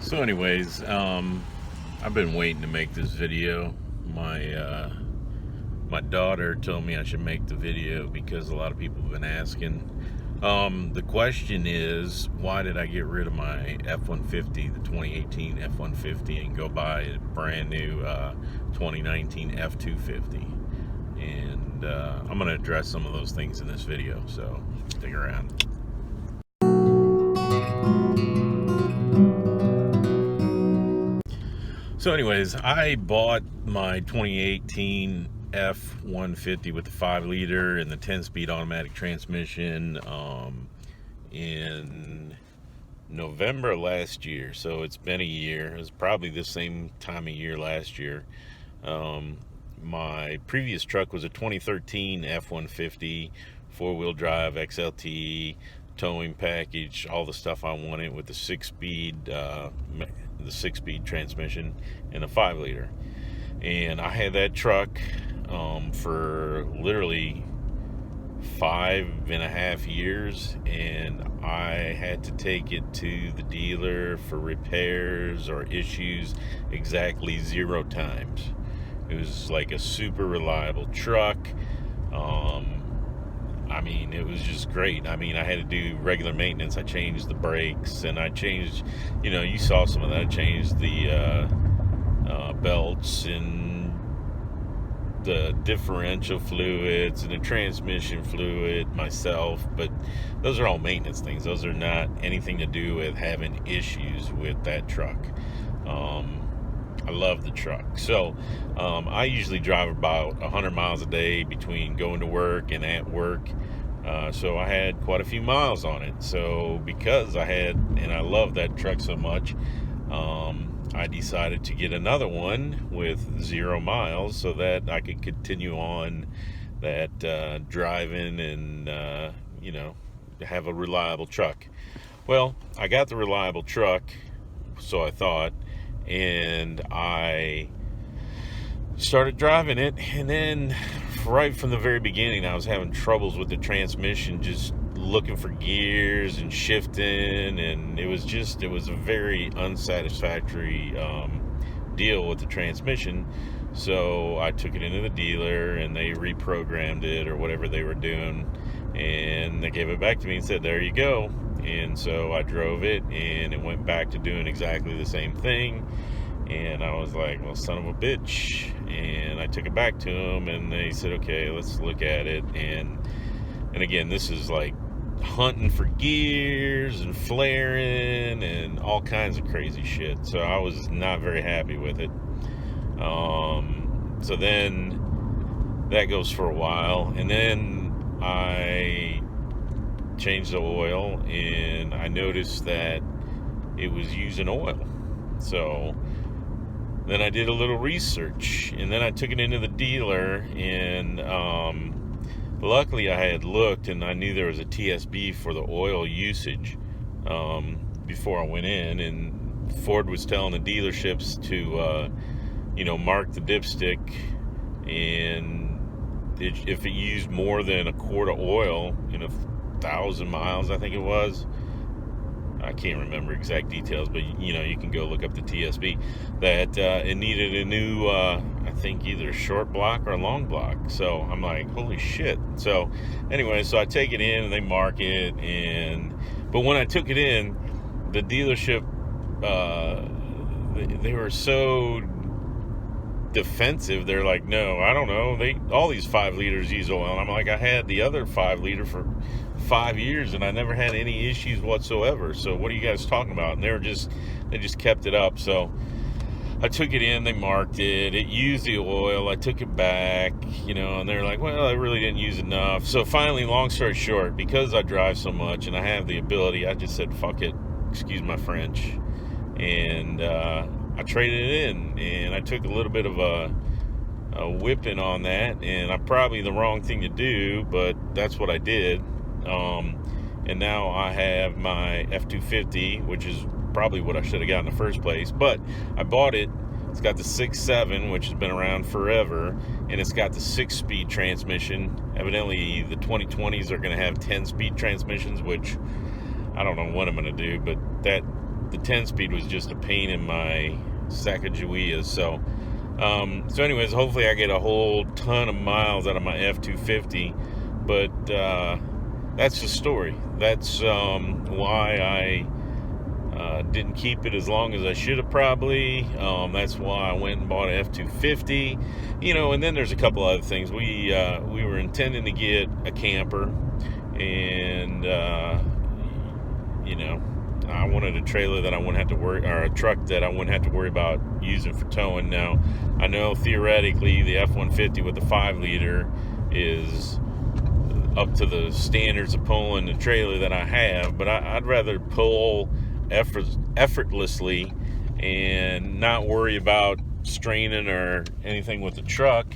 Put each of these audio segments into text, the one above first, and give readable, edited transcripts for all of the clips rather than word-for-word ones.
So anyways, I've been waiting to make this video. My daughter told me I should make the video because a lot of people have been asking. The question is, why did I get rid of my F-150, the 2018 F-150, and go buy a brand new 2019 F-250? And I'm going to address some of those things in this video, so stick around. So anyways, I bought my 2018 F-150 with the 5-liter and the 10-speed automatic transmission in November last year. So it's been a year. It was probably the same time of year last year. My previous truck was a 2013 F-150, 4-wheel drive, XLT, towing package, all the stuff I wanted with the 6-speed transmission and a 5-liter. And I had that truck for literally 5.5 years, and I had to take it to the dealer for repairs or issues exactly 0 times. It was like a super reliable truck. I mean, it was just great. I mean, I had to do regular maintenance. I changed the brakes, and I changed, you saw some of that. I changed the belts and the differential fluids and the transmission fluid myself. But those are all maintenance things. Those are not anything to do with having issues with that truck. I love the truck. So I usually drive about 100 miles a day between going to work and at work. So I had quite a few miles on it. So because I love that truck so much, I decided to get another one with 0 miles so that I could continue on that driving and, have a reliable truck. Well, I got the reliable truck, so I thought, and I started driving it, and then right from the very beginning I was having troubles with the transmission, just looking for gears and shifting, and it was a very unsatisfactory deal with the transmission. So I took it into the dealer and they reprogrammed it or whatever they were doing, and they gave it back to me and said, there you go. And so I drove it, and it went back to doing exactly the same thing. And I was like, well, son of a bitch. And I took it back to them, and they said, okay, let's look at it. And again, this is like hunting for gears and flaring and all kinds of crazy shit. So I was not very happy with it. So then that goes for a while, and then I changed the oil, and I noticed that it was using oil. So then I did a little research, and then I took it into the dealer, and luckily I had looked, and I knew there was a TSB for the oil usage before I went in, and Ford was telling the dealerships to mark the dipstick, and if it used more than a quart of oil in 1,000 miles, I think it was, I can't remember exact details, but you can go look up the TSB, that it needed a new I think either short block or a long block. So I'm like, holy shit. So anyway, so I take it in and they mark it, but when I took it in, the dealership they were so defensive. They're like, no, I don't know, all these 5 liters use oil. And I'm like, I had the other 5-liter for 5 years and I never had any issues whatsoever. So what are you guys talking about? And they just kept it up. So I took it in, they marked it used the oil. I took it back, and they're like, well, I really didn't use enough. So finally, long story short, because I drive so much and I have the ability, I just said, fuck it, excuse my French, and I traded it in, and I took a little bit of a whipping on that, and probably the wrong thing to do, but that's what I did. And now I have my F-250, which is probably what I should have got in the first place, but I bought it. It's got the 6.7, which has been around forever, and it's got the 6-speed transmission. Evidently, the 2020s are going to have 10-speed transmissions, which I don't know what I'm going to do, but that the 10-speed was just a pain in my Sacagawea. So anyways, hopefully I get a whole ton of miles out of my F250. But that's the story. That's why I didn't keep it as long as I should have probably. That's why I went and bought an F250. And then there's a couple other things. We were intending to get a camper, and I wanted a trailer that I wouldn't have to worry, or a truck that I wouldn't have to worry about using for towing. Now, I know theoretically the F-150 with the 5-liter is up to the standards of pulling the trailer that I have, but I'd rather pull effortlessly and not worry about straining or anything with the truck,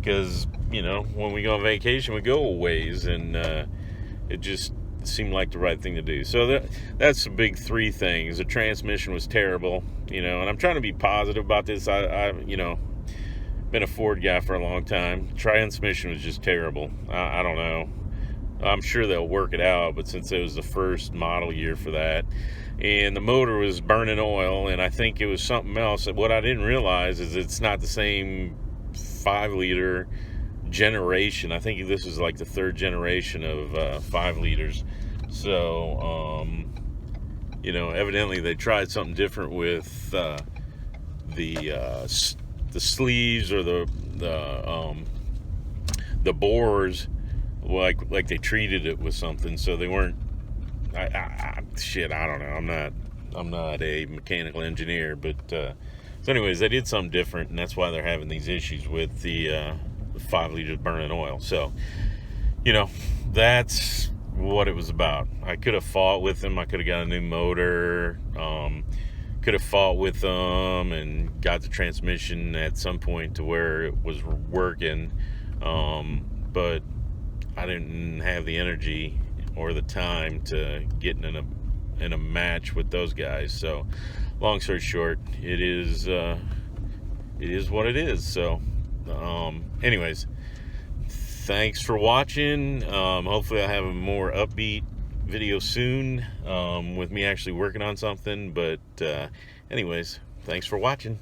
because when we go on vacation we go a ways, and it just seemed like the right thing to do. So that's the big three things. The transmission was terrible, and I'm trying to be positive about this. I been a Ford guy for a long time. Transmission was just terrible. I don't know. I'm sure they'll work it out, but since it was the first model year for that, and the motor was burning oil, and I think it was something else. What I didn't realize is it's not the same 5-liter generation. I think this is like the third generation of 5 liters. So evidently they tried something different with the sleeves or the bores, like they treated it with something, so they weren't. I don't know. I'm not a mechanical engineer, but so anyways, they did something different, and that's why they're having these issues with the 5 liters burning oil. So that's what it was about. I could have fought with them. I could have got a new motor. Could have fought with them and got the transmission at some point to where it was working, but I didn't have the energy or the time to get in a match with those guys. So long story short, it is what it is. So anyways, thanks for watching. Hopefully I'll have a more upbeat video soon, with me actually working on something. But anyways, thanks for watching.